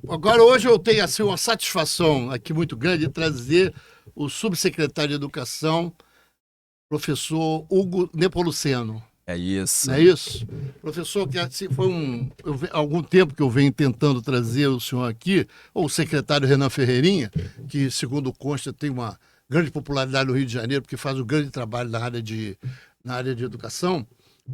Agora, hoje eu tenho assim, uma satisfação aqui muito grande de trazer o subsecretário de Educação, professor Hugo Nepomuceno. É isso. Não é isso? Professor, que assim, algum tempo que eu venho tentando trazer o senhor aqui, ou o secretário Renan Ferreirinha, que, segundo consta, tem uma grande popularidade no Rio de Janeiro, porque faz um grande trabalho na área de educação.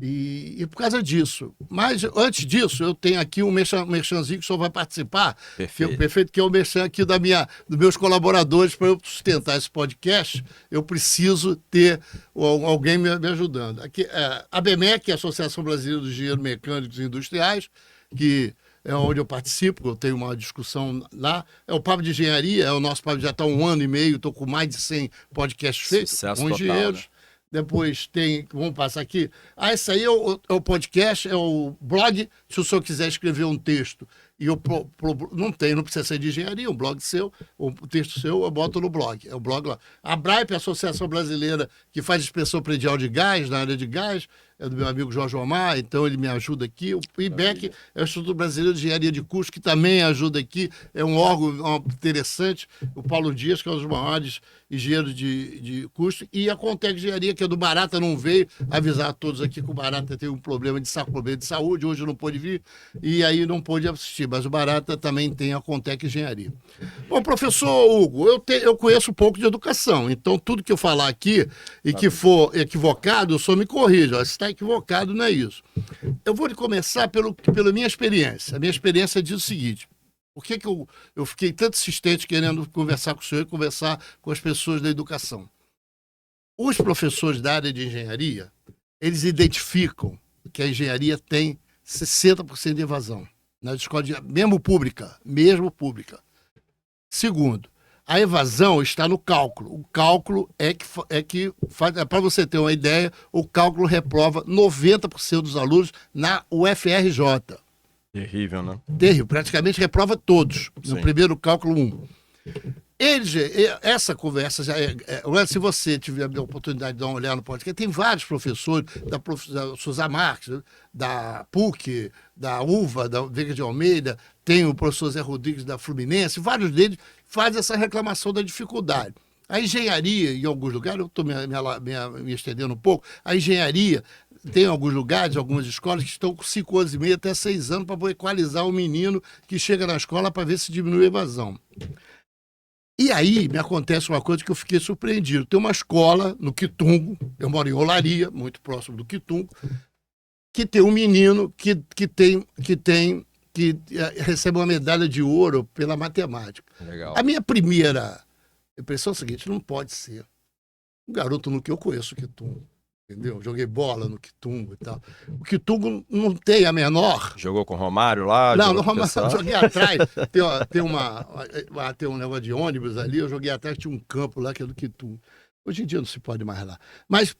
E por causa disso. Mas antes disso, eu tenho aqui um merchanzinho que o senhor vai participar. Perfeito. Que é o merchan aqui dos meus colaboradores. Para eu sustentar esse podcast, eu preciso ter alguém me ajudando. Aqui, a ABMEC, a Associação Brasileira dos Engenheiros Mecânicos e Industriais, que é onde eu participo, eu tenho uma discussão lá. É o Papo de Engenharia, é o nosso papo, já está 1 ano e meio, estou com mais de 100 podcasts feitos Sucesso com total, engenheiros. né? Depois tem, vamos passar aqui. Esse aí é o podcast, é o blog. Se o senhor quiser escrever um texto, e não precisa ser de engenharia, um blog seu, um texto seu, eu boto no blog. É o blog lá. A BRAIP, a Associação Brasileira que faz inspeção predial de gás, na área de gás, é do meu amigo Jorge Omar, então ele me ajuda aqui. O IBEC é o Instituto Brasileiro de Engenharia de Custo, que também ajuda aqui, é um órgão interessante. O Paulo Dias, que é um dos maiores engenheiros de custo, e a Contec Engenharia, que é do Barata, não veio avisar a todos aqui que o Barata tem um problema de saúde, hoje não pôde vir, e aí não pôde assistir, mas o Barata também tem a Contec Engenharia. Bom, professor Hugo, eu conheço um pouco de educação, então tudo que eu falar aqui e que for equivocado, o senhor me corrija. Se está equivocado, não é isso. Eu vou começar pela minha experiência. A minha experiência diz o seguinte: por que eu fiquei tanto insistente querendo conversar com o senhor e conversar com as pessoas da educação? Os professores da área de engenharia, eles identificam que a engenharia tem 60% de evasão nas escolas, mesmo pública. Segundo, a evasão está no cálculo. O cálculo para você ter uma ideia, o cálculo reprova 90% dos alunos na UFRJ. Terrível, né? Terrível, praticamente reprova todos, no Sim. primeiro cálculo 1. Essa conversa já se você tiver a oportunidade de dar uma olhada no podcast, tem vários professores, da Sousa Marques, da PUC, da UVA, da Veiga de Almeida, tem o professor Zé Rodrigues da Fluminense, vários deles fazem essa reclamação da dificuldade. A engenharia, em alguns lugares, eu estou me estendendo um pouco, a engenharia tem alguns lugares, algumas escolas que estão com 5 anos e meio até 6 anos para poder equalizar o menino que chega na escola para ver se diminui a evasão. E aí me acontece uma coisa que eu fiquei surpreendido. Tem uma escola no Quitungo, eu moro em Olaria, muito próximo do Quitungo, que tem um menino que recebe uma medalha de ouro pela matemática. Legal. A minha primeira impressão é a seguinte: não pode ser. Um garoto no que eu conheço o Quitungo, entendeu? Joguei bola no Quitungo e tal. O Quitungo não tem a menor. Jogou com o Romário lá? Não, no Romário eu joguei atrás. Tem um negócio de ônibus ali, eu joguei atrás, tinha um campo lá que é do Quitungo. Hoje em dia não se pode mais lá. Mas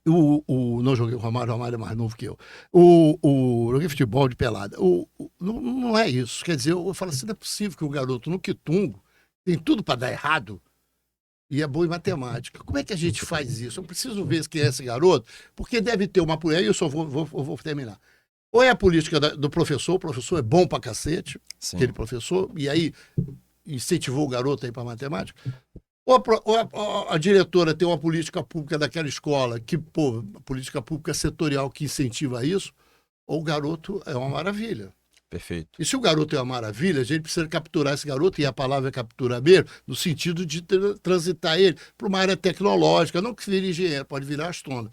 não joguei o Romário é mais novo que eu. Joguei futebol de pelada. Não é isso. Quer dizer, eu falo assim, não é possível que um garoto no Quitungo tem tudo para dar errado e é bom em matemática. Como é que a gente faz isso? Eu preciso ver quem é esse garoto, porque deve ter uma... Aí eu só vou terminar. Ou é a política do professor, o professor é bom pra cacete, Sim. aquele professor, e aí incentivou o garoto aí pra matemática. Ou a diretora tem uma política pública daquela escola, a política pública setorial que incentiva isso, ou o garoto é uma maravilha. Perfeito. E se o garoto é uma maravilha, a gente precisa capturar esse garoto, e a palavra é capturar mesmo, no sentido de transitar ele para uma área tecnológica, não que vire engenheiro, pode virar astrônomo.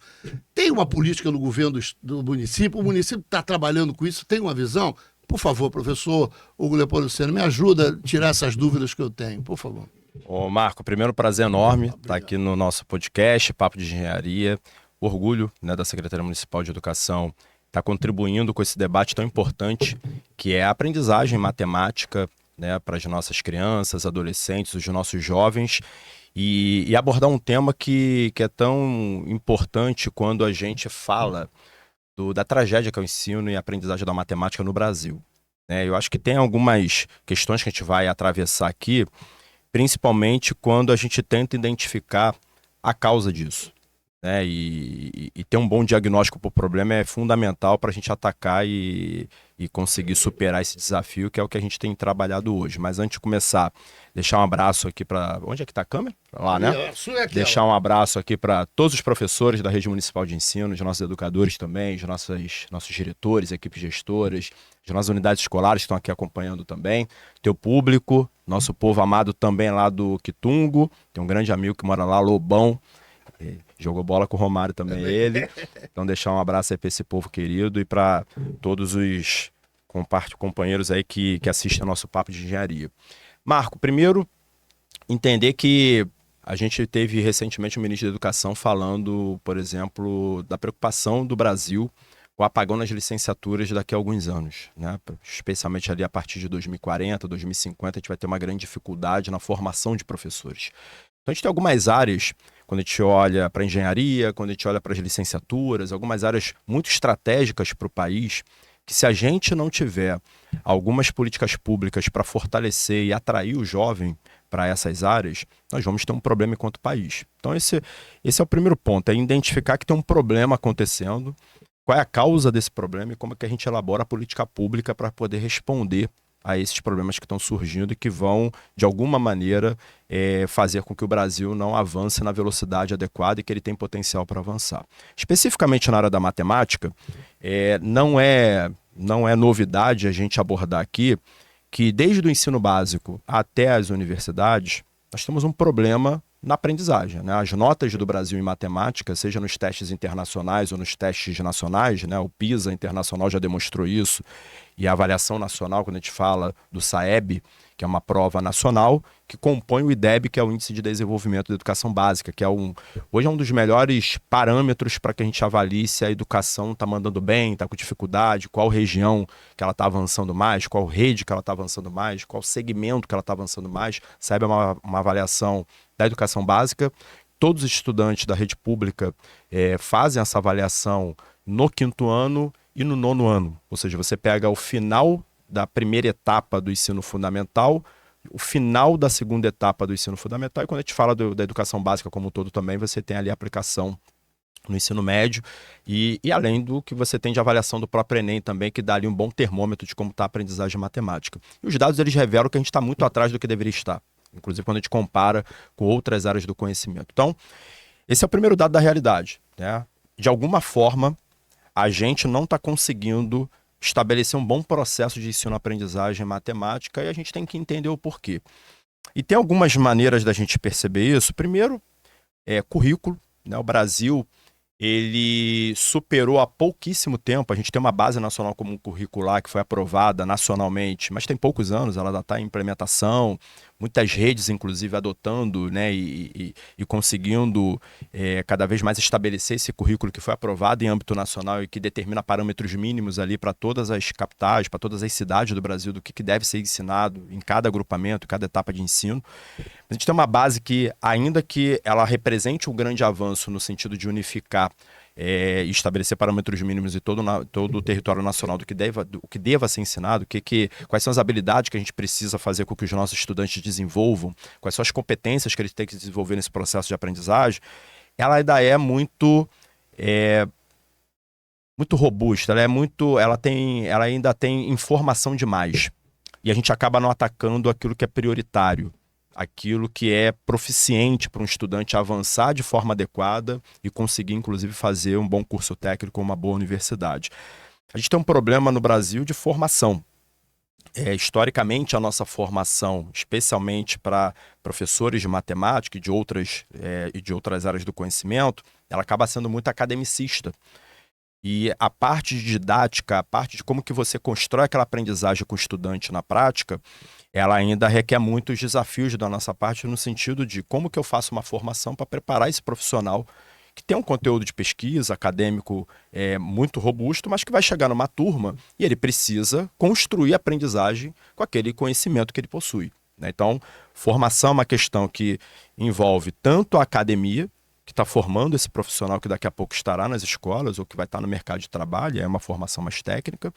Tem uma política no governo do município, o município está trabalhando com isso, tem uma visão? Por favor, professor Hugo Nepomuceno, me ajuda a tirar essas dúvidas que eu tenho, por favor. Ô Marco, primeiro prazer enorme estar aqui no nosso podcast, Papo de Engenharia. Orgulho, né, da Secretaria Municipal de Educação está contribuindo com esse debate tão importante, que é a aprendizagem matemática, né, para as nossas crianças, adolescentes, os nossos jovens, e abordar um tema que é tão importante quando a gente fala da tragédia que é o ensino e a aprendizagem da matemática no Brasil. Né? Eu acho que tem algumas questões que a gente vai atravessar aqui, principalmente quando a gente tenta identificar a causa disso. né? E ter um bom diagnóstico para o problema é fundamental para a gente atacar e conseguir superar esse desafio, que é o que a gente tem trabalhado hoje. Mas antes de começar, deixar um abraço aqui para... Onde é que está a câmera? Pra lá, né? Isso é Deixar um abraço aqui para todos os professores da Rede Municipal de Ensino, os nossos educadores também, os nossos diretores, equipes gestoras, as nossas unidades escolares que estão aqui acompanhando também, teu público, nosso povo amado também lá do Quitungo, tem um grande amigo que mora lá, Lobão, jogou bola com o Romário também, ele. Então deixar um abraço aí para esse povo querido e para todos os companheiros aí que assistem ao nosso Papo de Engenharia. Marco, primeiro, entender que a gente teve recentemente o ministro da Educação falando, por exemplo, da preocupação do Brasil com o apagão nas licenciaturas daqui a alguns anos, né? Especialmente ali a partir de 2040, 2050, a gente vai ter uma grande dificuldade na formação de professores. Então a gente tem algumas áreas, quando a gente olha para a engenharia, quando a gente olha para as licenciaturas, algumas áreas muito estratégicas para o país, que se a gente não tiver algumas políticas públicas para fortalecer e atrair o jovem para essas áreas, nós vamos ter um problema enquanto país. Então esse é o primeiro ponto, é identificar que tem um problema acontecendo, qual é a causa desse problema e como é que a gente elabora a política pública para poder responder a esses problemas que estão surgindo e que vão, de alguma maneira, fazer com que o Brasil não avance na velocidade adequada e que ele tem potencial para avançar. Especificamente na área da matemática, não é novidade a gente abordar aqui que desde o ensino básico até as universidades, nós temos um problema na aprendizagem, né? As notas do Brasil em matemática, seja nos testes internacionais ou nos testes nacionais, né? O PISA internacional já demonstrou isso, e a avaliação nacional, quando a gente fala do SAEB, que é uma prova nacional, que compõe o IDEB, que é o Índice de Desenvolvimento da Educação Básica, que hoje é um dos melhores parâmetros para que a gente avalie se a educação está mandando bem, está com dificuldade, qual região que ela está avançando mais, qual rede que ela está avançando mais, qual segmento que ela está avançando mais. SAEB é uma avaliação da educação básica. Todos os estudantes da rede pública fazem essa avaliação no 5º ano e no 9º ano. Ou seja, você pega o final da primeira etapa do ensino fundamental, o final da segunda etapa do ensino fundamental, e quando a gente fala da educação básica como um todo também, você tem ali a aplicação no ensino médio e além do que você tem de avaliação do próprio Enem também, que dá ali um bom termômetro de como está a aprendizagem matemática. E os dados, eles revelam que a gente está muito atrás do que deveria estar, inclusive quando a gente compara com outras áreas do conhecimento. Então, esse é o primeiro dado da realidade, né? De alguma forma, a gente não está conseguindo estabelecer um bom processo de ensino-aprendizagem em matemática e a gente tem que entender o porquê. E tem algumas maneiras da gente perceber isso. Primeiro, currículo, né? O Brasil, ele superou há pouquíssimo tempo, a gente tem uma base nacional comum curricular que foi aprovada nacionalmente, mas tem poucos anos, ela ainda está em implementação, muitas redes, inclusive, adotando, né, e conseguindo cada vez mais estabelecer esse currículo que foi aprovado em âmbito nacional e que determina parâmetros mínimos ali para todas as capitais, para todas as cidades do Brasil, do que deve ser ensinado em cada agrupamento, em cada etapa de ensino. A gente tem uma base que, ainda que ela represente um grande avanço no sentido de unificar e estabelecer parâmetros mínimos em todo o território nacional do que deva ser ensinado, quais são as habilidades que a gente precisa fazer com que os nossos estudantes desenvolvam, quais são as competências que eles têm que desenvolver nesse processo de aprendizagem, ela ainda é muito robusta, ela ainda tem informação demais. E a gente acaba não atacando aquilo que é prioritário, aquilo que é proficiente para um estudante avançar de forma adequada e conseguir, inclusive, fazer um bom curso técnico ou uma boa universidade. A gente tem um problema no Brasil de formação. Historicamente, a nossa formação, especialmente para professores de matemática e de outras áreas do conhecimento, ela acaba sendo muito academicista. E a parte de didática, a parte de como que você constrói aquela aprendizagem com o estudante na prática, ela ainda requer muitos desafios da nossa parte no sentido de como que eu faço uma formação para preparar esse profissional que tem um conteúdo de pesquisa acadêmico muito robusto, mas que vai chegar numa turma e ele precisa construir a aprendizagem com aquele conhecimento que ele possui, né? Então, formação é uma questão que envolve tanto a academia, que está formando esse profissional que daqui a pouco estará nas escolas ou que vai estar no mercado de trabalho, é uma formação mais técnica,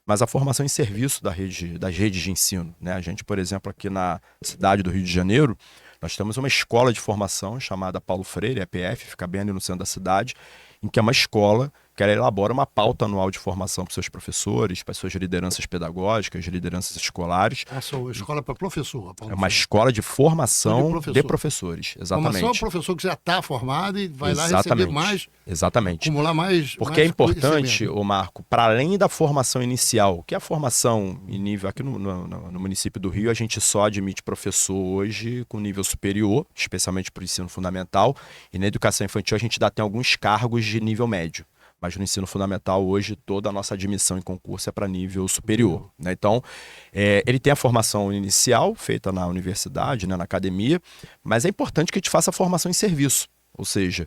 mas a formação em serviço das redes de ensino, né? A gente, por exemplo, aqui na cidade do Rio de Janeiro, Nós temos uma escola de formação chamada Paulo Freire, EPF, fica bem ali no centro da cidade, em que é uma escola que ela elabora uma pauta anual de formação para os seus professores, para as suas lideranças pedagógicas, lideranças escolares. Essa é a escola para professor. É uma escola de formação de professor. professores, exatamente. Formação é o professor que já está formado e vai lá Exatamente. receber mais, Exatamente. acumular mais. Porque mais é importante, conhecimento. ô Marco, para além da formação inicial, que é a formação em nível, aqui no município do Rio, a gente só admite professor hoje com nível superior, especialmente para o ensino fundamental, e na educação infantil a gente ainda tem alguns cargos de nível médio. Mas no ensino fundamental, hoje, toda a nossa admissão em concurso é para nível superior. Né? Então, ele tem a formação inicial, feita na universidade, né, na academia, mas é importante que a gente faça a formação em serviço. Ou seja,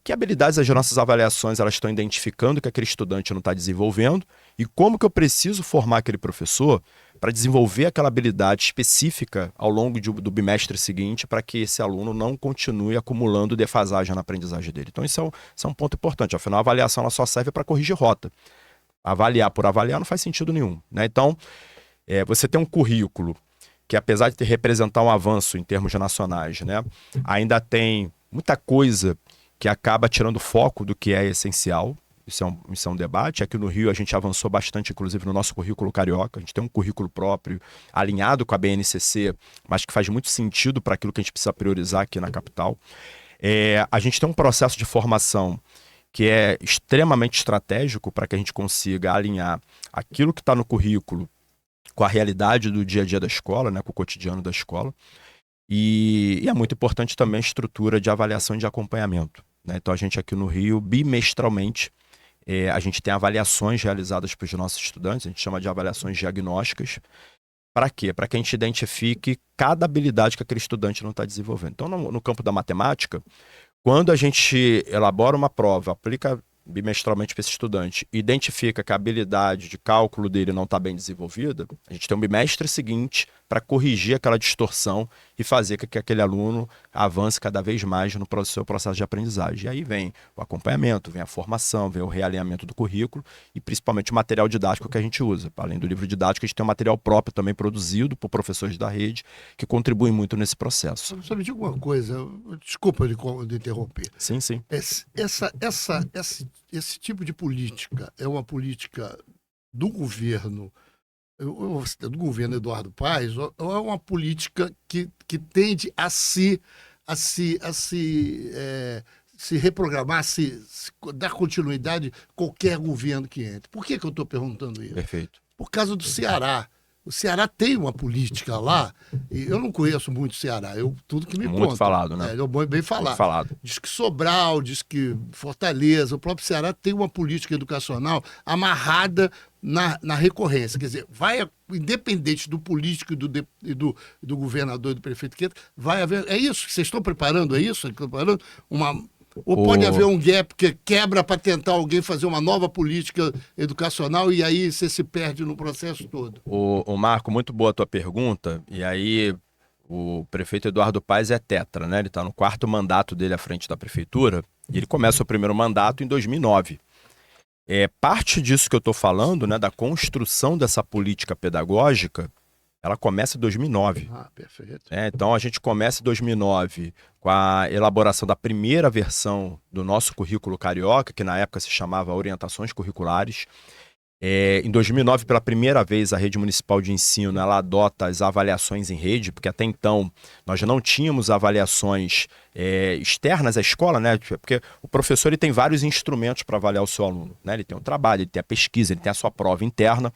que habilidades as nossas avaliações elas estão identificando que aquele estudante não está desenvolvendo e como que eu preciso formar aquele professor para desenvolver aquela habilidade específica ao longo do bimestre seguinte para que esse aluno não continue acumulando defasagem na aprendizagem dele. Então isso é um ponto importante. Afinal, a avaliação ela só serve para corrigir rota. Avaliar por avaliar não faz sentido nenhum. Né? Então, você tem um currículo que, apesar de representar um avanço em termos nacionais, né, ainda muita coisa que acaba tirando foco do que é essencial. Isso é um debate. Aqui no Rio a gente avançou bastante, inclusive no nosso currículo carioca. A gente tem um currículo próprio, alinhado com a BNCC, mas que faz muito sentido para aquilo que a gente precisa priorizar aqui na capital. A gente tem um processo de formação que é extremamente estratégico para que a gente consiga alinhar aquilo que está no currículo com a realidade do dia a dia da escola, né, com o cotidiano da escola. E é muito importante também a estrutura de avaliação e de acompanhamento. Né? Então a gente aqui no Rio, bimestralmente, a gente tem avaliações realizadas para os nossos estudantes, a gente chama de avaliações diagnósticas. Para quê? Para que a gente identifique cada habilidade que aquele estudante não está desenvolvendo. Então, no campo da matemática, quando a gente elabora uma prova, aplica bimestralmente para esse estudante, identifica que a habilidade de cálculo dele não está bem desenvolvida, a gente tem um bimestre seguinte para corrigir aquela distorção e fazer com que aquele aluno avance cada vez mais no seu processo de aprendizagem. E aí vem o acompanhamento, vem a formação, vem o realinhamento do currículo e principalmente o material didático que a gente usa. Além do livro didático, a gente tem um material próprio também produzido por professores da rede que contribuem muito nesse processo. Só me diga uma coisa, desculpa de interromper. Sim, sim. Esse tipo de política é uma política do governo, do governo Eduardo Paes, ou é uma política que tende a se reprogramar, dar continuidade a qualquer governo que entre? Por que eu estou perguntando isso? Perfeito. Por causa do Ceará. O Ceará tem uma política lá, e eu não conheço muito o Ceará, tudo que me conta. Muito falado, né? Bem falado. Muito falado. Diz que Sobral, diz que Fortaleza, o próprio Ceará tem uma política educacional amarrada na recorrência. Quer dizer, independente do político e do governador e do prefeito que entra, vai haver. É isso? Vocês estão preparando? É isso? Estão preparando Ou pode haver um gap que quebra para tentar alguém fazer uma nova política educacional e aí você se perde no processo todo? O Marco, muito boa a tua pergunta. E aí, o prefeito Eduardo Paes é tetra, né? Ele está no 4º mandato dele à frente da prefeitura e ele começa o primeiro mandato em 2009. Parte disso que eu estou falando, né, da construção dessa política pedagógica, ela começa em 2009. Ah, perfeito. Então, a gente começa em 2009 com a elaboração da primeira versão do nosso currículo carioca, que na época se chamava Orientações Curriculares. Em 2009, pela primeira vez, a Rede Municipal de Ensino ela adota as avaliações em rede, porque até então nós não tínhamos avaliações externas à escola, né? Porque o professor ele tem vários instrumentos para avaliar o seu aluno. Né? Ele tem o trabalho, ele tem a pesquisa, ele tem a sua prova interna.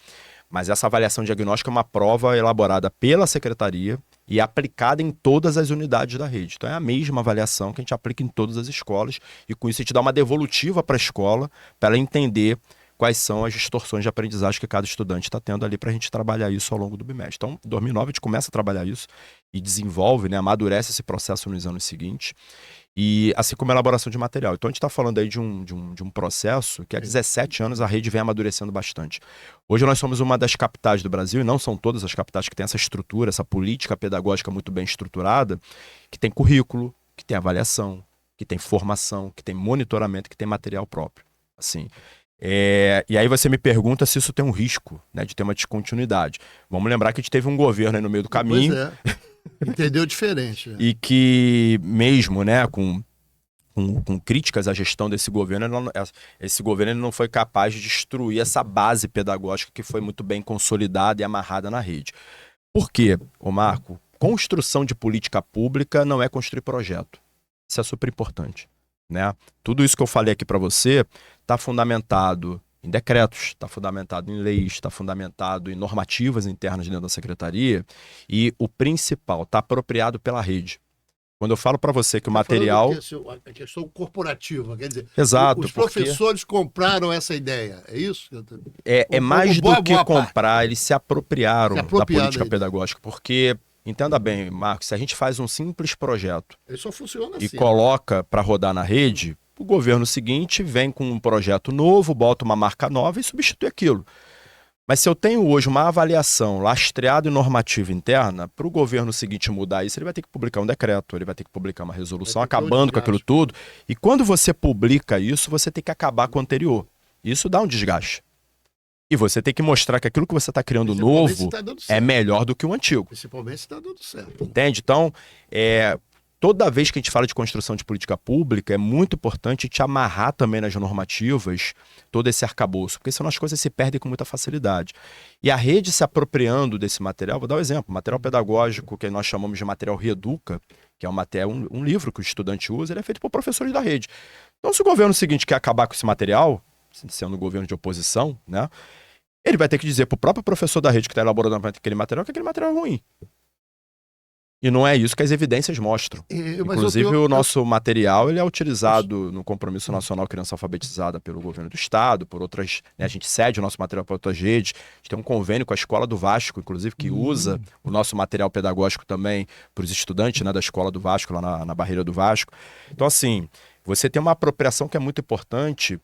Mas essa avaliação diagnóstica é uma prova elaborada pela secretaria e aplicada em todas as unidades da rede. Então é a mesma avaliação que a gente aplica em todas as escolas e com isso a gente dá uma devolutiva para a escola para ela entender quais são as distorções de aprendizagem que cada estudante está tendo ali para a gente trabalhar isso ao longo do bimestre. Então, em 2009 a gente começa a trabalhar isso e desenvolve, né, amadurece esse processo nos anos seguintes. E assim como a elaboração de material. Então a gente está falando aí de um processo que há 17 anos a rede vem amadurecendo bastante. Hoje nós somos uma das capitais do Brasil, e não são todas as capitais que têm essa estrutura, essa política pedagógica muito bem estruturada, que tem currículo, que tem avaliação, que tem formação, que tem monitoramento, que tem material próprio. Assim, e aí você me pergunta se isso tem um risco, né, de ter uma descontinuidade. Vamos lembrar que a gente teve um governo aí no meio do caminho. Pois é. Entendeu diferente. E que mesmo, né, com críticas à gestão desse governo, esse governo ele não foi capaz de destruir essa base pedagógica que foi muito bem consolidada e amarrada na rede. Por quê, ô Marco? Construção de política pública não é construir projeto. Isso é super importante, né? Tudo isso que eu falei aqui para você está fundamentado em decretos, está fundamentado em leis, está fundamentado em normativas internas dentro da secretaria e o principal, está apropriado pela rede. Quando eu falo para você que o material... A questão corporativa, quer dizer, Exato, os professores compraram essa ideia, é isso? É mais do que comprar, eles se apropriaram da política pedagógica, porque, entenda bem, Marcos, se a gente faz um simples projeto ele só funciona e assim, coloca para rodar na rede, o governo seguinte vem com um projeto novo, bota uma marca nova e substitui aquilo. Mas se eu tenho hoje uma avaliação lastreada em normativa interna, para o governo seguinte mudar isso, ele vai ter que publicar um decreto, ele vai ter que publicar uma resolução acabando com aquilo tudo. E quando você publica isso, você tem que acabar com o anterior. Isso dá um desgaste. E você tem que mostrar que aquilo que você está criando novo é melhor do que o antigo. Principalmente se está dando certo. Entende? Então, toda vez que a gente fala de construção de política pública, é muito importante te amarrar também nas normativas todo esse arcabouço, porque senão as coisas se perdem com muita facilidade. E a rede se apropriando desse material, vou dar um exemplo, material pedagógico que nós chamamos de material Reeduca, que é um livro que o estudante usa, ele é feito por professores da rede. Então, se o governo seguinte quer acabar com esse material, sendo um governo de oposição, né, ele vai ter que dizer para o próprio professor da rede que está elaborando aquele material que aquele material é ruim. E não é isso que as evidências mostram. Inclusive, o nosso material ele é utilizado no Compromisso Nacional Criança Alfabetizada pelo governo do estado, por outras... Né, a gente cede o nosso material para outras redes. A gente tem um convênio com a Escola do Vasco, inclusive, que usa o nosso material pedagógico também para os estudantes, né, da Escola do Vasco, lá na Barreira do Vasco. Então, assim, você tem uma apropriação que é muito importante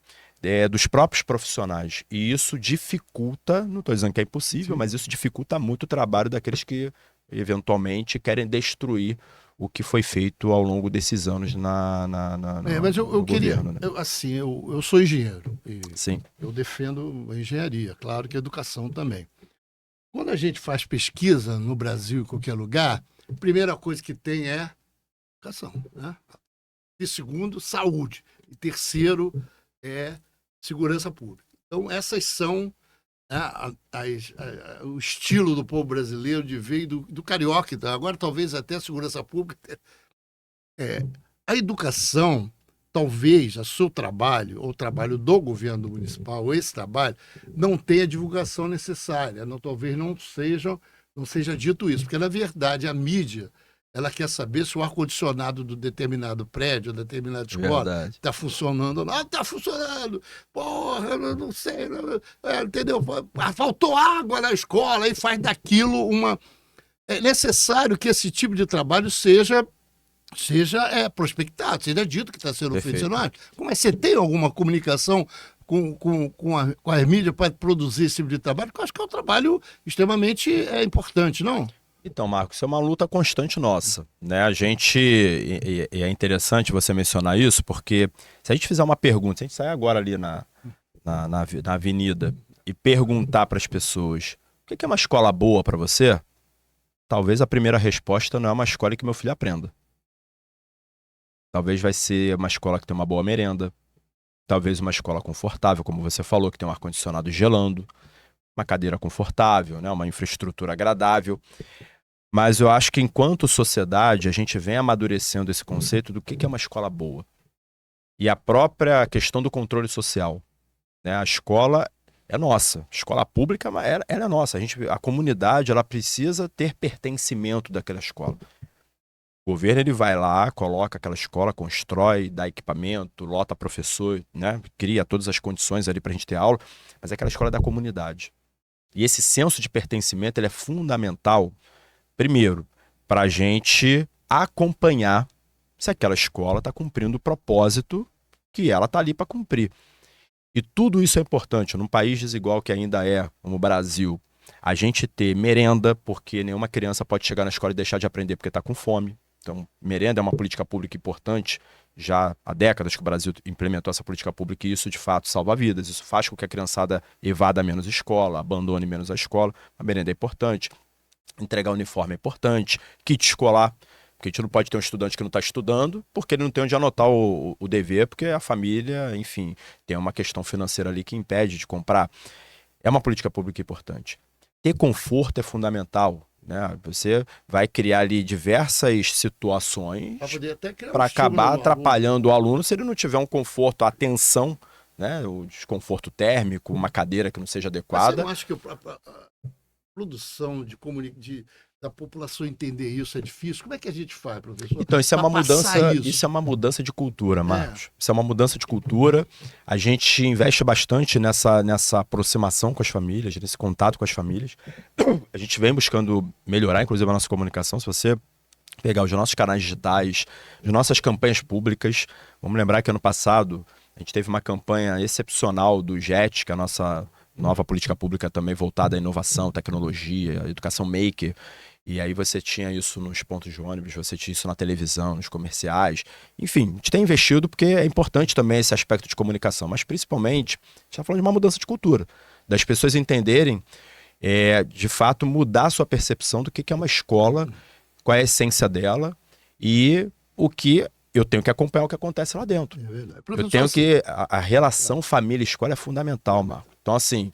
dos próprios profissionais. E isso dificulta, não estou dizendo que é impossível, mas isso dificulta muito o trabalho daqueles que eventualmente querem destruir o que foi feito ao longo desses anos mas eu queria, governo, né? eu sou engenheiro e Sim. eu defendo a engenharia, claro que a educação também. Quando a gente faz pesquisa no Brasil, em qualquer lugar, a primeira coisa que tem é educação, né? E segundo, saúde. E terceiro é segurança pública. Então essas são o estilo do povo brasileiro de ver do carioca, agora talvez até a segurança pública. A educação, talvez, o seu trabalho, ou o trabalho do governo municipal, ou esse trabalho, não tenha a divulgação necessária. Talvez não seja dito isso, porque, na verdade, a mídia ela quer saber se o ar-condicionado do determinado prédio, determinada escola, está funcionando ou não. Está funcionando. Porra, eu não sei. Entendeu? Faltou água na escola e faz daquilo uma... É necessário que esse tipo de trabalho seja prospectado, seja dito que está sendo feito. Como é que você tem alguma comunicação com a mídia para produzir esse tipo de trabalho? Porque eu acho que é um trabalho extremamente importante, não? Então, Marcos, isso é uma luta constante nossa, né? A gente, e é interessante você mencionar isso, porque se a gente fizer uma pergunta, se a gente sair agora ali na avenida e perguntar para as pessoas o que é uma escola boa para você, talvez a primeira resposta não é uma escola que meu filho aprenda. Talvez vai ser uma escola que tem uma boa merenda, talvez uma escola confortável, como você falou, que tem um ar-condicionado gelando, uma cadeira confortável, né? Uma infraestrutura agradável. Mas eu acho que enquanto sociedade a gente vem amadurecendo esse conceito do que é uma escola boa. E a própria questão do controle social, né? A escola é nossa, a escola pública ela é nossa. A comunidade ela precisa ter pertencimento daquela escola. O governo ele vai lá, coloca aquela escola, constrói, dá equipamento, lota professor, né? Cria todas as condições ali para a gente ter aula, mas aquela escola é da comunidade. E esse senso de pertencimento ele é fundamental. Primeiro, para a gente acompanhar se aquela escola está cumprindo o propósito que ela está ali para cumprir. E tudo isso é importante. Num país desigual que ainda é, como o Brasil, a gente ter merenda, porque nenhuma criança pode chegar na escola e deixar de aprender porque está com fome. Então, merenda é uma política pública importante. Já há décadas que o Brasil implementou essa política pública e isso, de fato, salva vidas. Isso faz com que a criançada evada menos a escola, abandone menos a escola. A merenda é importante. Entregar uniforme é importante, kit escolar, porque a gente não pode ter um estudante que não está estudando porque ele não tem onde anotar o dever, porque a família, enfim, tem uma questão financeira ali que impede de comprar. É uma política pública importante. Ter conforto é fundamental, né? Você vai criar ali diversas situações para acabar atrapalhando o aluno se ele não tiver um conforto, atenção, né? O desconforto térmico, uma cadeira que não seja adequada. Mas você não acha que a produção da população entender isso é difícil? Como é que a gente faz, professor? Então, isso é uma mudança de cultura, Marcos. Isso é uma mudança de cultura. A gente investe bastante nessa aproximação com as famílias, nesse contato com as famílias. A gente vem buscando melhorar, inclusive, a nossa comunicação. Se você pegar os nossos canais digitais, as nossas campanhas públicas, vamos lembrar que ano passado a gente teve uma campanha excepcional do JET, que é a nossa nova política pública também voltada à inovação, tecnologia, educação maker. E aí você tinha isso nos pontos de ônibus, você tinha isso na televisão, nos comerciais. Enfim, a gente tem investido porque é importante também esse aspecto de comunicação. Mas principalmente, a gente está falando de uma mudança de cultura. Das pessoas entenderem, de fato, mudar a sua percepção do que é uma escola, qual é a essência dela e o que eu tenho que acompanhar o que acontece lá dentro. É verdade. Eu tenho que... A relação família-escola é fundamental, Marco. Então, assim,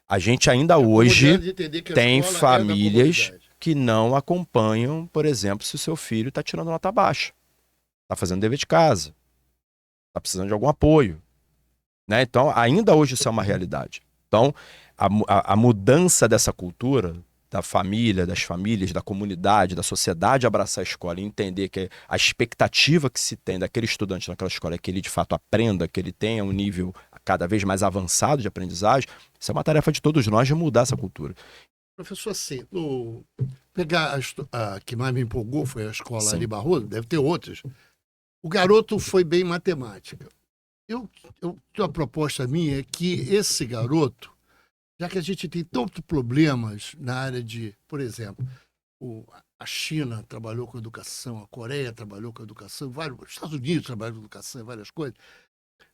a gente ainda hoje tem famílias que não acompanham, por exemplo, se o seu filho está tirando nota baixa, está fazendo dever de casa, está precisando de algum apoio, né? Então, ainda hoje isso é uma realidade. Então, a mudança dessa cultura, da família, das famílias, da comunidade, da sociedade abraçar a escola e entender que a expectativa que se tem daquele estudante naquela escola é que ele, de fato, aprenda, que ele tenha um nível cada vez mais avançado de aprendizagem, isso é uma tarefa de todos nós de mudar essa cultura. Professor, assim, pegar a que mais me empolgou foi a escola Ari Barroso, deve ter outras. O garoto foi bem em matemática. A proposta minha é que esse garoto, já que a gente tem tantos problemas na área de, por exemplo, a China trabalhou com educação, a Coreia trabalhou com educação, os Estados Unidos trabalham com educação, várias coisas.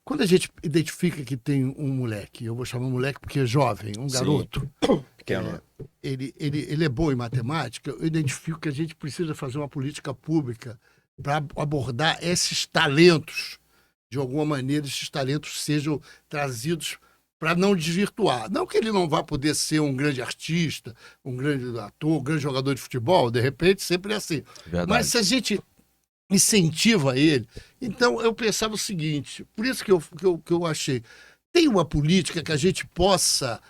Quando a gente identifica que tem um moleque, eu vou chamar moleque porque é jovem, um garoto, pequeno, ele é bom em matemática, eu identifico que a gente precisa fazer uma política pública para abordar esses talentos. De alguma maneira, esses talentos sejam trazidos para não desvirtuar. Não que ele não vá poder ser um grande artista, um grande ator, um grande jogador de futebol, de repente, sempre é assim. Verdade. Mas se a gente incentiva ele. Então, eu pensava o seguinte, por isso que eu achei, tem uma política que a gente possa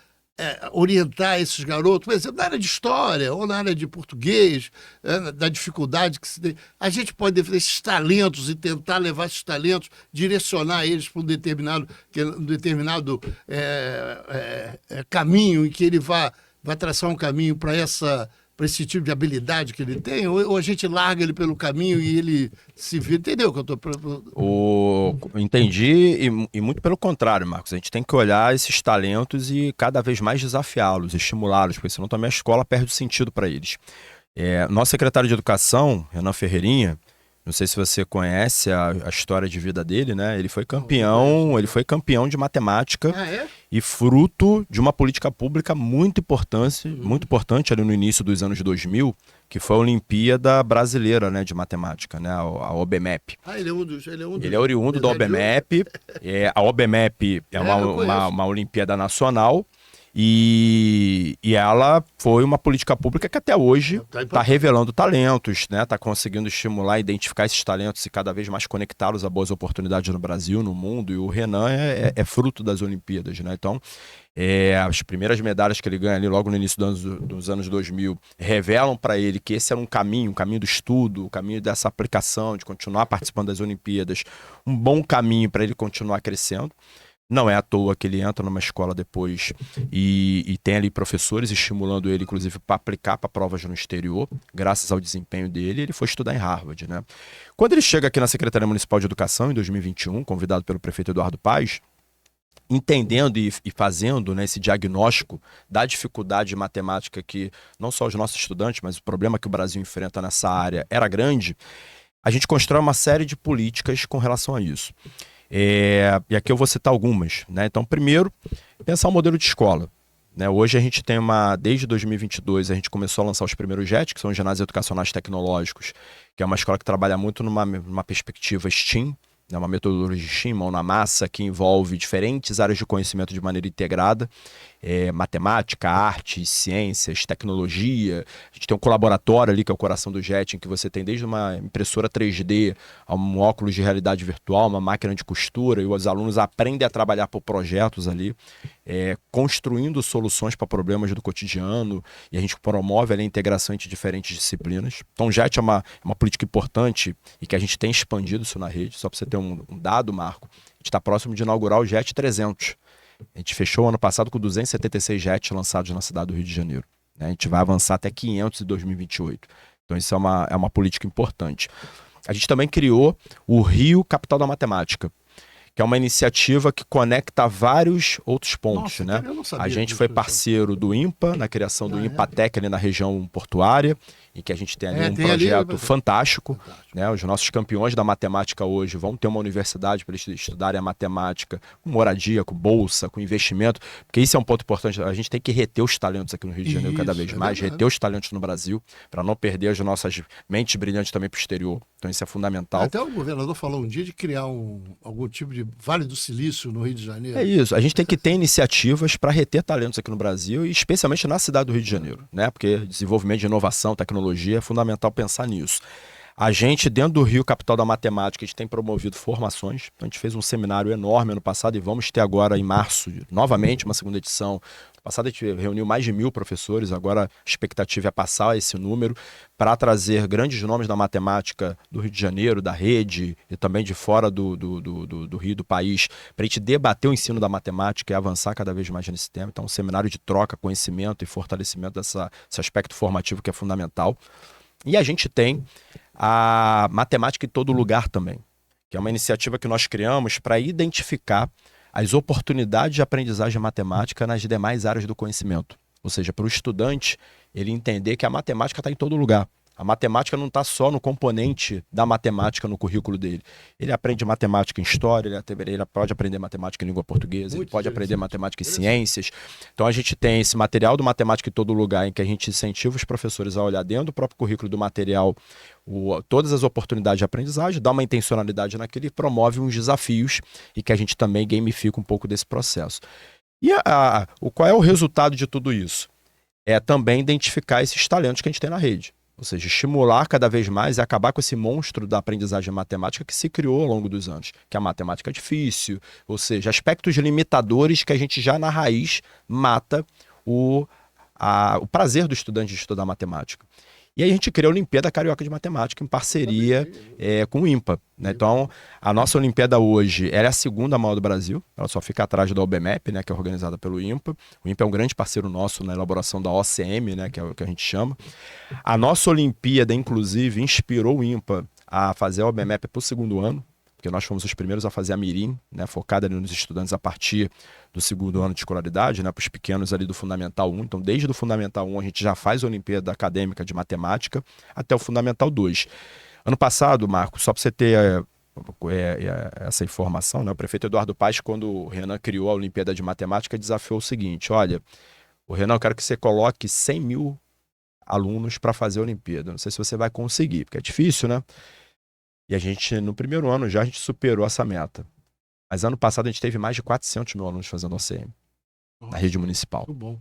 orientar esses garotos, por exemplo, na área de história ou na área de português, da dificuldade que se tem. A gente pode defender esses talentos e tentar levar esses talentos, direcionar eles para um determinado caminho, em que ele vá traçar um caminho para esse tipo de habilidade que ele tem, ou a gente larga ele pelo caminho e ele se vira. Entendeu o que eu estou... Entendi, e muito pelo contrário, Marcos. A gente tem que olhar esses talentos e cada vez mais desafiá-los, estimulá-los, porque senão também a escola perde o sentido para eles. Nosso secretário de Educação, Renan Ferreirinha, não sei se você conhece a história de vida dele, né? Ele foi campeão de matemática e fruto de uma política pública muito importante ali no início dos anos 2000, que foi a Olimpíada Brasileira, né, de Matemática, né, a OBMEP. Ele é oriundo da OBMEP. A OBMEP é uma Olimpíada nacional. E ela foi uma política pública que até hoje está revelando talentos, né? Está conseguindo estimular, identificar esses talentos e cada vez mais conectá-los a boas oportunidades no Brasil, no mundo. E o Renan é fruto das Olimpíadas, né? Então, as primeiras medalhas que ele ganha ali logo no início dos anos 2000 revelam para ele que esse era um caminho do estudo, o caminho dessa aplicação, de continuar participando das Olimpíadas, um bom caminho para ele continuar crescendo. Não é à toa que ele entra numa escola depois e tem ali professores estimulando ele, inclusive, para aplicar para provas no exterior, graças ao desempenho dele, ele foi estudar em Harvard, né? Quando ele chega aqui na Secretaria Municipal de Educação, em 2021, convidado pelo prefeito Eduardo Paes, entendendo e fazendo, né, esse diagnóstico da dificuldade de matemática que não só os nossos estudantes, mas o problema que o Brasil enfrenta nessa área era grande, a gente constrói uma série de políticas com relação a isso. E aqui eu vou citar algumas, né? Então, primeiro, pensar um modelo de escola. né? Hoje a gente tem desde 2022, a gente começou a lançar os primeiros JET, que são os Ginásios Educacionais Tecnológicos, que é uma escola que trabalha muito numa perspectiva STEAM, né? Uma metodologia STEAM, mão na massa, que envolve diferentes áreas de conhecimento de maneira integrada. Matemática, artes, ciências, tecnologia. A gente tem um colaboratório ali, que é o coração do JET, em que você tem desde uma impressora 3D, a um óculos de realidade virtual, uma máquina de costura, e os alunos aprendem a trabalhar por projetos ali, construindo soluções para problemas do cotidiano, e a gente promove ali a integração entre diferentes disciplinas. Então o JET é uma política importante e que a gente tem expandido isso na rede. Só para você ter um dado, Marco, a gente está próximo de inaugurar o JET 300. A gente fechou o ano passado com 276 JETs lançados na cidade do Rio de Janeiro, né? A gente vai avançar até 500 em 2028. Então isso é uma política importante. A gente também criou o Rio Capital da Matemática, que é uma iniciativa que conecta vários outros pontos. Nossa, né? eu não sabia A gente disso, foi professor. parceiro do IMPA, na criação do IMPATEC ali na região portuária, em que a gente tem ali um tem projeto ali, fantástico. Né? Os nossos campeões da matemática hoje vão ter uma universidade para eles estudarem a matemática, com moradia, com bolsa, com investimento, porque isso é um ponto importante. A gente tem que reter os talentos aqui no Rio de Janeiro cada vez mais, reter os talentos no Brasil, para não perder as nossas mentes brilhantes também para o exterior. Então isso é fundamental. Até o governador falou um dia de criar algum tipo de Vale do Silício no Rio de Janeiro. É isso. A gente tem que ter iniciativas para reter talentos aqui no Brasil, e especialmente na cidade do Rio de Janeiro, né? Porque desenvolvimento de inovação, tecnologia, é fundamental pensar nisso. A gente, dentro do Rio Capital da Matemática, a gente tem promovido formações. A gente fez um seminário enorme ano passado e vamos ter agora, em março, novamente, uma segunda edição. No passado a gente reuniu mais de 1.000 professores, agora a expectativa é passar esse número para trazer grandes nomes da matemática do Rio de Janeiro, da rede e também de fora do Rio, do país, para a gente debater o ensino da matemática e avançar cada vez mais nesse tema. Então, um seminário de troca, conhecimento e fortalecimento desse aspecto formativo que é fundamental. E a gente tem a Matemática em Todo Lugar também, que é uma iniciativa que nós criamos para identificar as oportunidades de aprendizagem matemática nas demais áreas do conhecimento. Ou seja, para o estudante, ele entender que a matemática está em todo lugar. A matemática não está só no componente da matemática no currículo dele. Ele aprende matemática em história, ele pode aprender matemática em língua portuguesa, ele pode aprender matemática em ciências. Então a gente tem esse material do Matemática em Todo Lugar, em que a gente incentiva os professores a olhar dentro do próprio currículo do material todas as oportunidades de aprendizagem, dá uma intencionalidade naquilo e promove uns desafios, e que a gente também gamifica um pouco desse processo. E qual é o resultado de tudo isso? É também identificar esses talentos que a gente tem na rede. Ou seja, estimular cada vez mais e acabar com esse monstro da aprendizagem matemática que se criou ao longo dos anos, que a matemática é difícil, ou seja, aspectos limitadores que a gente já na raiz mata o prazer do estudante de estudar matemática. E aí a gente criou a Olimpíada Carioca de Matemática em parceria com o IMPA. Né? Então, a nossa Olimpíada hoje ela é a segunda maior do Brasil. Ela só fica atrás da OBMEP, né, que é organizada pelo IMPA. O IMPA é um grande parceiro nosso na elaboração da OCM, né, que é o que a gente chama. A nossa Olimpíada, inclusive, inspirou o IMPA a fazer a OBMEP para o segundo ano, porque nós fomos os primeiros a fazer a Mirim, né, focada nos estudantes a partir do segundo ano de escolaridade, né, para os pequenos ali do Fundamental 1. Então, desde o Fundamental 1, a gente já faz a Olimpíada Acadêmica de Matemática até o Fundamental 2. Ano passado, Marco, só para você ter essa informação, né, o prefeito Eduardo Paes, quando o Renan criou a Olimpíada de Matemática, desafiou o seguinte: olha, o Renan, eu quero que você coloque 100 mil alunos para fazer a Olimpíada. Não sei se você vai conseguir, porque é difícil, né? E a gente, no primeiro ano já, a gente superou essa meta. Mas ano passado a gente teve mais de 400 mil alunos fazendo OCM na rede municipal. Muito bom.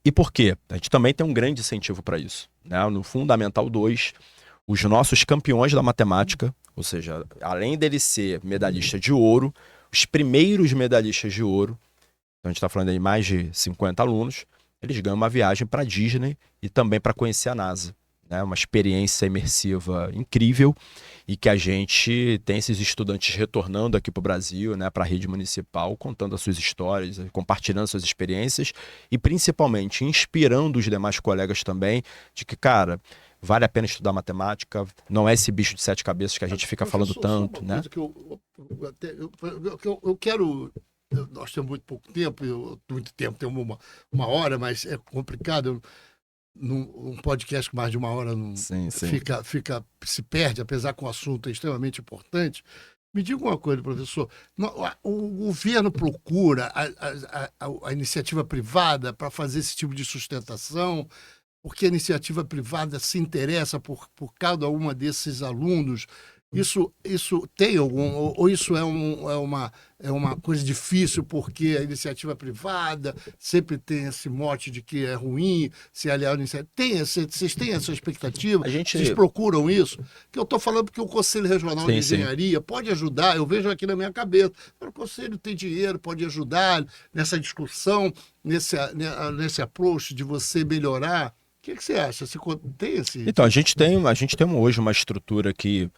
E por quê? A gente também tem um grande incentivo para isso. Né? No Fundamental 2, os nossos campeões da matemática, ou seja, além dele ser medalhista de ouro, os primeiros medalhistas de ouro, então a gente está falando de mais de 50 alunos, eles ganham uma viagem para a Disney e também para conhecer a NASA. Né, uma experiência imersiva incrível, e que a gente tem esses estudantes retornando aqui para o Brasil, né, para a rede municipal, contando as suas histórias, compartilhando suas experiências e principalmente inspirando os demais colegas também de que, cara, vale a pena estudar matemática, não é esse bicho de 7 cabeças que a gente fica falando tanto, né? Eu quero... Nós temos muito pouco tempo, tem uma hora, mas é complicado. Um podcast com mais de uma hora sim. se perde, apesar que o assunto é extremamente importante. Me diga uma coisa, professor. O governo procura a iniciativa privada para fazer esse tipo de sustentação, porque a iniciativa privada se interessa por cada uma desses alunos. Isso tem algum, ou isso é uma coisa difícil, porque a iniciativa privada sempre tem esse mote de que é ruim, se aliar à iniciativa. Vocês têm essa expectativa? Vocês procuram isso? Que eu estou falando porque o Conselho Regional de Engenharia pode ajudar, eu vejo aqui na minha cabeça. O Conselho tem dinheiro, pode ajudar nessa discussão, nesse approach de você melhorar. O que você acha? Você tem esse... Então, a gente tem hoje uma estrutura que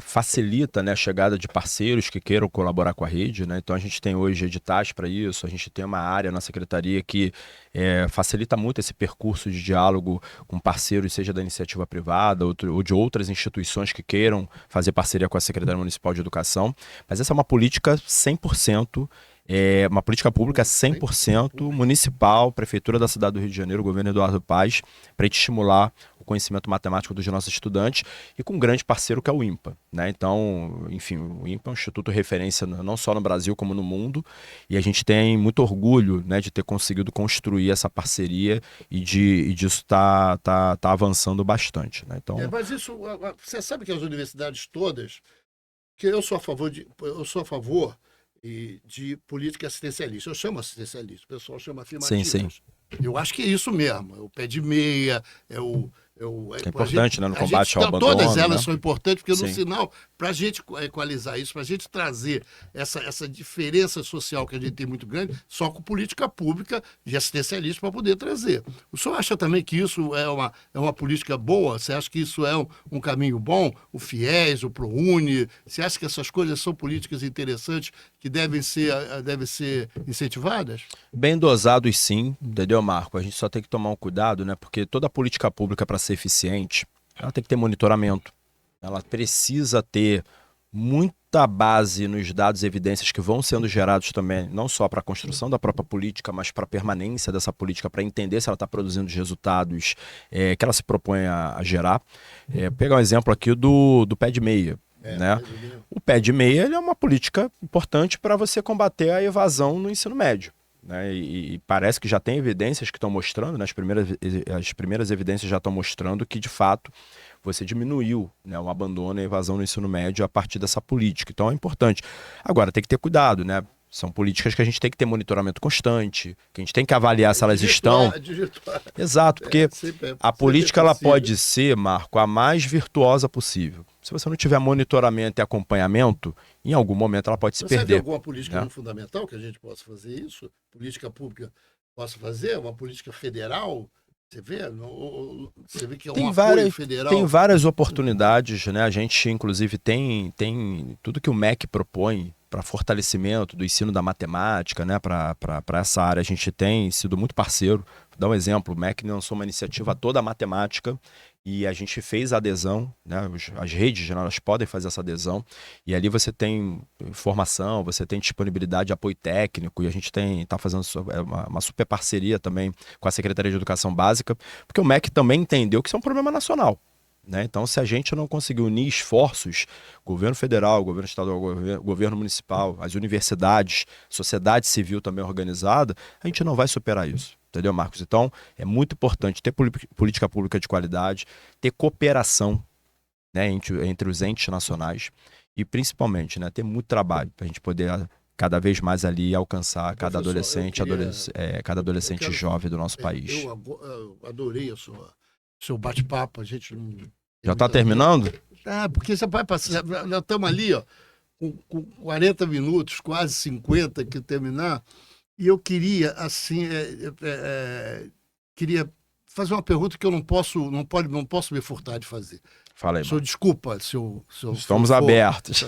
facilita, né, a chegada de parceiros que queiram colaborar com a rede, né? Então a gente tem hoje editais para isso, a gente tem uma área na secretaria que facilita muito esse percurso de diálogo com parceiros, seja da iniciativa privada ou de outras instituições que queiram fazer parceria com a Secretaria Municipal de Educação, mas essa é uma política 100%, uma política pública 100% municipal, Prefeitura da cidade do Rio de Janeiro, governo Eduardo Paes, para estimular o conhecimento matemático dos nossos estudantes e com um grande parceiro que é o INPA, né? Então, enfim, o INPA é um instituto referência não só no Brasil como no mundo, e a gente tem muito orgulho, né, de ter conseguido construir essa parceria e disso tá avançando bastante, né? Então... mas isso, você sabe que as universidades todas, que eu sou a favor de política assistencialista. Eu chamo assistencialista, o pessoal chama afirmativas. Sim. Eu acho que é isso mesmo, é o pé de meia, é importante, né, no combate ao abandono. Todas elas, né? São importantes, porque no final, para a gente equalizar isso, para a gente trazer essa diferença social que a gente tem muito grande, só com política pública de assistencialista para poder trazer. O senhor acha também que isso é uma política boa? Você acha que isso é um caminho bom? O FIES, o ProUni, você acha que essas coisas são políticas interessantes que devem ser incentivadas? Bem dosados, sim, entendeu, Marco? A gente só tem que tomar um cuidado, né? Porque toda política pública, para ser eficiente, ela tem que ter monitoramento. Ela precisa ter muita base nos dados e evidências que vão sendo gerados também, não só para a construção da própria política, mas para a permanência dessa política, para entender se ela está produzindo os resultados que ela se propõe a gerar. Pegar um exemplo aqui do pé de meia. Né? O pé de meia ele é uma política importante para você combater a evasão no ensino médio. Né? E parece que já tem evidências que estão mostrando, né? As primeiras evidências já estão mostrando que, de fato, você diminuiu, né, o abandono e a evasão no ensino médio a partir dessa política. Então é importante. Agora, tem que ter cuidado, né? São políticas que a gente tem que ter monitoramento constante, que a gente tem que avaliar se elas estão... Exato, porque a política ela pode ser, Marco, a mais virtuosa possível. Se você não tiver monitoramento e acompanhamento, em algum momento ela pode se perder. Você tem alguma política fundamental que a gente possa fazer isso? Política pública possa fazer? Uma política federal? Você vê que é um apoio federal? Tem várias oportunidades, né? A gente, inclusive, tem tudo que o MEC propõe para fortalecimento do ensino da matemática, né? Para essa área a gente tem sido muito parceiro. Vou dar um exemplo, o MEC lançou uma iniciativa toda matemática e a gente fez a adesão, né? As redes, né, elas podem fazer essa adesão e ali você tem formação, você tem disponibilidade de apoio técnico e a gente está fazendo uma super parceria também com a Secretaria de Educação Básica, porque o MEC também entendeu que isso é um problema nacional. Né? Então, se a gente não conseguir unir esforços, governo federal, governo estadual, governo municipal, as universidades, sociedade civil também organizada, a gente não vai superar isso. Entendeu, Marcos? Então, é muito importante ter política pública de qualidade, ter cooperação, né, entre os entes nacionais e, principalmente, né, ter muito trabalho para a gente poder cada vez mais ali alcançar cada adolescente jovem do nosso país. Eu adorei seu bate-papo, a gente não... Já está terminando? Porque você vai passar, já estamos ali, ó, com 40 minutos, quase 50 que terminar, e eu queria, assim, queria fazer uma pergunta que eu não posso me furtar de fazer. Fala aí, desculpa, se eu Estamos abertos.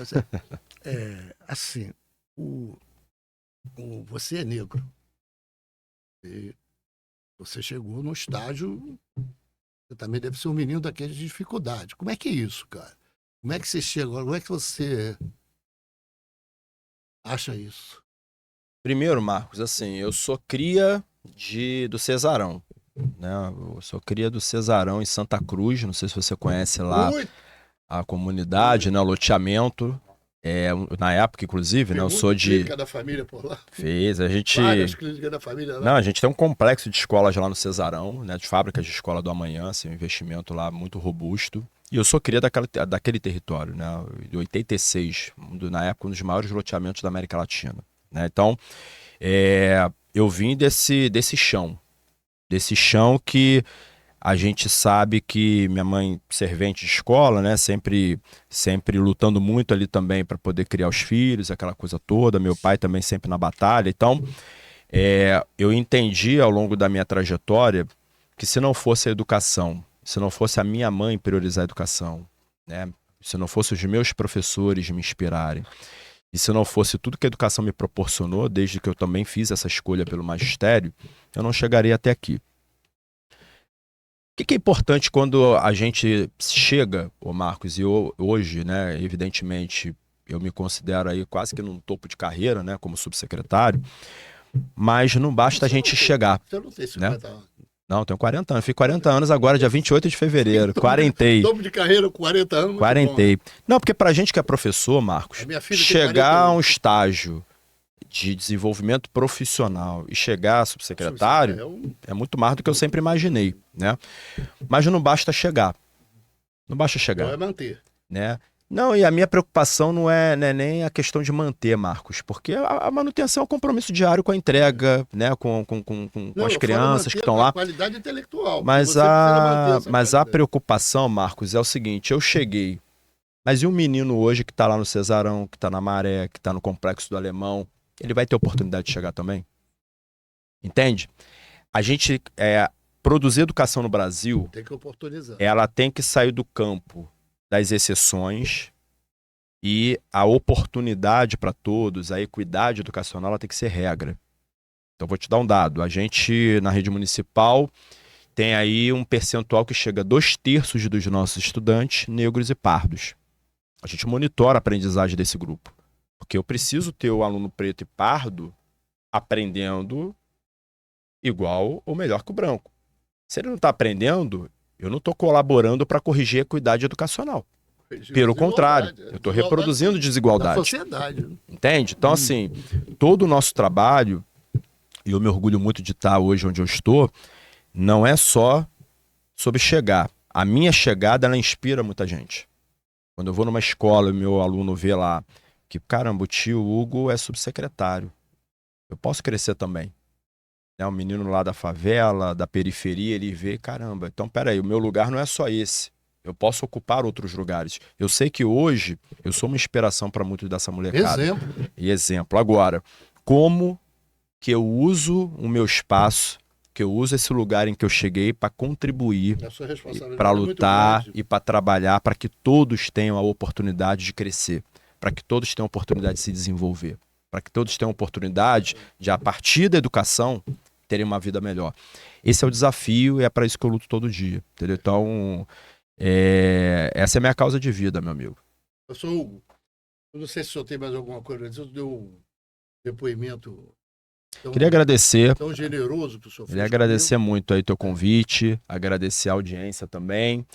Assim, você é negro. E você chegou no estágio... Você também deve ser um menino daqueles de dificuldade. Como é que é isso, cara? Como é que você chega? Como é que você acha isso? Primeiro, Marcos, assim, eu sou cria do Cesarão. Né? Eu sou cria do Cesarão em Santa Cruz. Não sei se você conhece lá a comunidade, né? O loteamento. Na época, inclusive, né, eu sou de... clínica da família por lá. Fez, a gente... Várias clínicas da família lá. Não, a gente tem um complexo de escolas lá no Cesarão, né, de fábricas de escola do amanhã, assim, um investimento lá muito robusto. E eu sou cria daquele território, né, de 86, na época um dos maiores loteamentos da América Latina, né? Então, eu vim desse chão que a gente sabe que minha mãe, servente de escola, né, sempre lutando muito ali também para poder criar os filhos, aquela coisa toda. Meu pai também sempre na batalha. Então, eu entendi ao longo da minha trajetória que se não fosse a educação, se não fosse a minha mãe priorizar a educação, né, se não fosse os meus professores me inspirarem, e se não fosse tudo que a educação me proporcionou, desde que eu também fiz essa escolha pelo magistério, eu não chegaria até aqui. O que é importante quando a gente chega, ô Marcos, e hoje, né, evidentemente, eu me considero aí quase que num topo de carreira, né, como subsecretário, mas não basta a gente chegar. Você não tem 50 anos. Não, eu tenho 40 anos. Fiz 40 anos agora, dia 28 de fevereiro. Quarentei. Topo de carreira, 40 anos. Quarentei. Não, porque pra gente que é professor, Marcos, chegar a um estágio de desenvolvimento profissional e chegar a subsecretário é muito mais do que eu sempre imaginei, né? Mas não basta chegar. Não basta chegar. Não é manter. Né? Não, e a minha preocupação não é nem a questão de manter, Marcos, porque a manutenção é um compromisso diário com a entrega, né? com as crianças que estão lá. Qualidade intelectual. Mas a preocupação, Marcos, é o seguinte: eu cheguei, mas e um menino hoje que está lá no Cesarão, que está na Maré, que está no Complexo do Alemão, ele vai ter oportunidade de chegar também? Entende? A gente, produzir educação no Brasil, tem que oportunizar. Ela tem que sair do campo das exceções e a oportunidade para todos, a equidade educacional, ela tem que ser regra. Então, vou te dar um dado. A gente, na rede municipal, tem aí um percentual que chega a 2/3 dos nossos estudantes negros e pardos. A gente monitora a aprendizagem desse grupo. Porque eu preciso ter o aluno preto e pardo aprendendo igual ou melhor que o branco. Se ele não está aprendendo, eu não estou colaborando para corrigir a equidade educacional. Pelo contrário, eu estou reproduzindo desigualdade. Da sociedade. Entende? Então, assim, todo o nosso trabalho, e eu me orgulho muito de estar hoje onde eu estou, não é só sobre chegar. A minha chegada, ela inspira muita gente. Quando eu vou numa escola e meu aluno vê lá que, caramba, o tio Hugo é subsecretário. Eu posso crescer também. Um menino lá da favela, da periferia, ele vê, caramba, então peraí, o meu lugar não é só esse. Eu posso ocupar outros lugares. Eu sei que hoje eu sou uma inspiração para muitos dessa molecada. Exemplo. E exemplo. Agora, como que eu uso o meu espaço, que eu uso esse lugar em que eu cheguei para contribuir, para lutar e para trabalhar para que todos tenham a oportunidade de crescer, para que todos tenham a oportunidade de se desenvolver, para que todos tenham a oportunidade de, a partir da educação, terem uma vida melhor. Esse é o desafio e é para isso que eu luto todo dia, entendeu? Então, essa é a minha causa de vida, meu amigo. Professor Hugo, eu não sei se o senhor tem mais alguma coisa a dizer, deu um depoimento queria agradecer. Tão generoso que o senhor fez. Queria agradecer muito aí teu convite, agradecer a audiência também.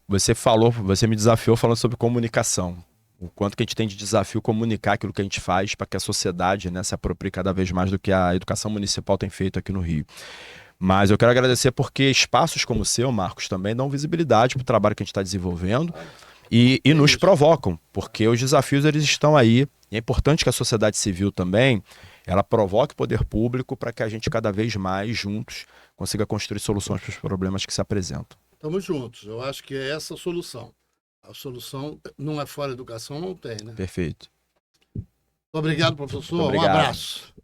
Você me desafiou falando sobre comunicação. O quanto que a gente tem de desafio comunicar aquilo que a gente faz para que a sociedade, né, se aproprie cada vez mais do que a educação municipal tem feito aqui no Rio. Mas eu quero agradecer porque espaços como o seu, Marcos, também dão visibilidade para o trabalho que a gente está desenvolvendo e nos provocam, porque os desafios eles estão aí. E é importante que a sociedade civil também ela provoque o poder público para que a gente cada vez mais juntos consiga construir soluções para os problemas que se apresentam. Estamos juntos. Eu acho que é essa a solução. A solução não é fora da educação, não tem, né? Perfeito. Obrigado, professor. Muito obrigado. Um abraço.